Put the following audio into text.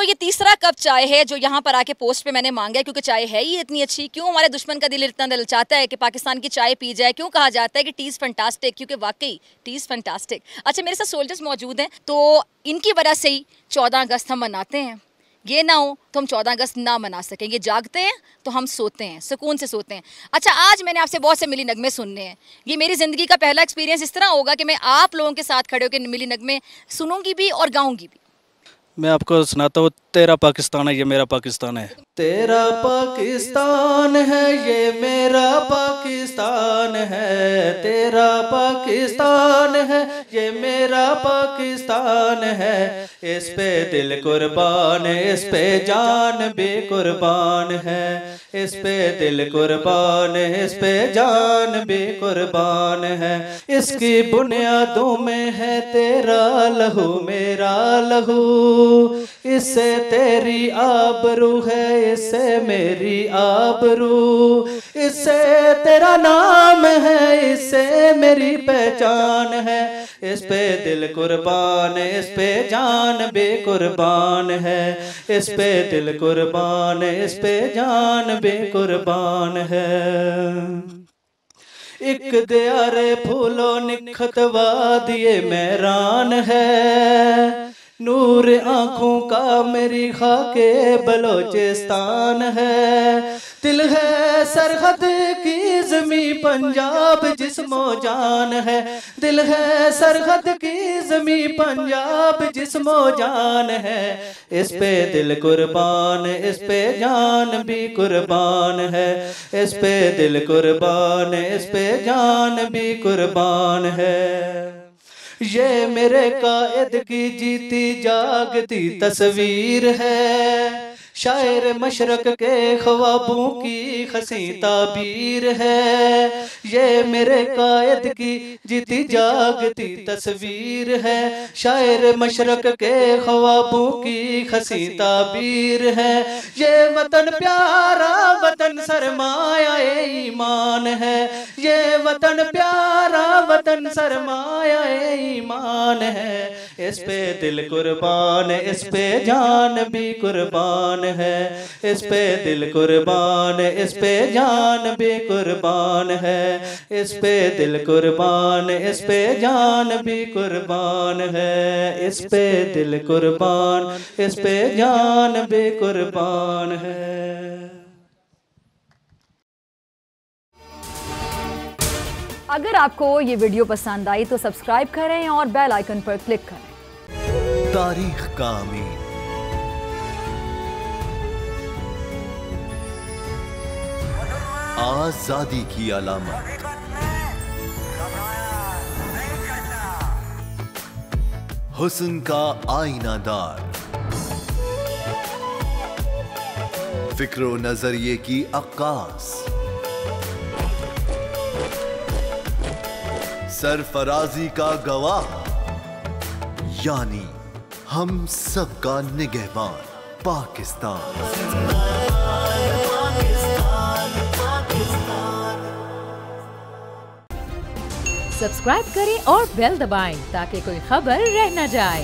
ये तीसरा कप चाय है जो यहाँ पर आके पोस्ट पे मैंने मांगा है, क्योंकि चाय है ही इतनी अच्छी। क्यों हमारे दुश्मन का दिल इतना ललचाता है कि पाकिस्तान की चाय पी जाए? क्यों कहा जाता है कि टी इज़ फैंटास्टिक? क्योंकि वाकई टी इज़ फैंटास्टिक। अच्छा, मेरे साथ सोल्जर्स मौजूद हैं, तो इनकी वजह से ही 14 अगस्त हम मनाते हैं। ये ना हो तो हम 14 अगस्त ना मना सकें। ये जागते हैं तो हम सोते हैं, सुकून से सोते हैं। अच्छा, आज मैंने आपसे बहुत से मिली नगमे सुनने हैं। ये मेरी ज़िंदगी का पहला एक्सपीरियंस इस तरह होगा कि मैं आप लोगों के साथ खड़े होकर मिली नगमे सुनूंगी भी और गाऊंगी भी। मैं आपको सुनाता हूँ, तेरा पाकिस्तान है ये मेरा पाकिस्तान है। तेरा पाकिस्तान है ये मेरा पाकिस्तान है, तेरा पाकिस्तान है ये मेरा पाकिस्तान है। इस पे दिल कुर्बान है, इस पे जान भी कुर्बान है। इस पे दिल कुर्बान है, इस पे जान भी कुर्बान है। इसकी बुनियादों में है तेरा लहू मेरा लहू, इससे तेरी आबरू है, इससे मेरी आबरू। इससे तेरा नाम है, इससे मेरी पहचान है। इस पे दिल कुर्बान है, इस पे जान भी कुर्बान है। इस पे दिल कुर्बान है, इस पे जान भी कुर्बान है। एक दियारे फूलों निखतवा दिए मैरान है, नूर आँखों का मेरी खाके बलोचिस्तान है। दिल है सरहद की ज़मीं पंजाब जिस्मो जान है, दिल है सरहद की ज़मीं पंजाब जिस्मो जान है। इस पे दिल कुर्बान, इस पे जान भी कुर्बान है। इस पे दिल कुर्बान, इस पे जान भी कुर्बान है। ये मेरे कायद की जीती जागती तस्वीर है, शायर मशरक के ख्वाबों की खसी ताबीर है। ये मेरे कायद की जीती जागती तस्वीर है, शायर मशरक के ख्वाबों की खसी ताबीर है। ये वतन प्यारा वतन सरमाया ईमान है, ये वतन प्यारा वतन सरमाया ईमान है। इस पे दिल कुर्बान, इस पे जान भी कुर्बान है। इस पे दिल कुर्बान, इस पे जान भी कुर्बान है। इस पे दिल कुर्बान, इस पे जान भी कुर्बान है। इस पे दिल कुर्बान, इस पे जान भी कुर्बान है। अगर आपको ये वीडियो पसंद आई तो सब्सक्राइब करें और बेल आइकन पर क्लिक करें। तारीख का अमीन, आजादी की अलामत, हुस्न का आईनादार, फिक्रो नजरिए की अक्कास, सरफराजी का गवाह, यानी हम सबका निगहबान पाकिस्तान। सब्सक्राइब करें और बेल दबाएं ताकि कोई खबर रह न जाए।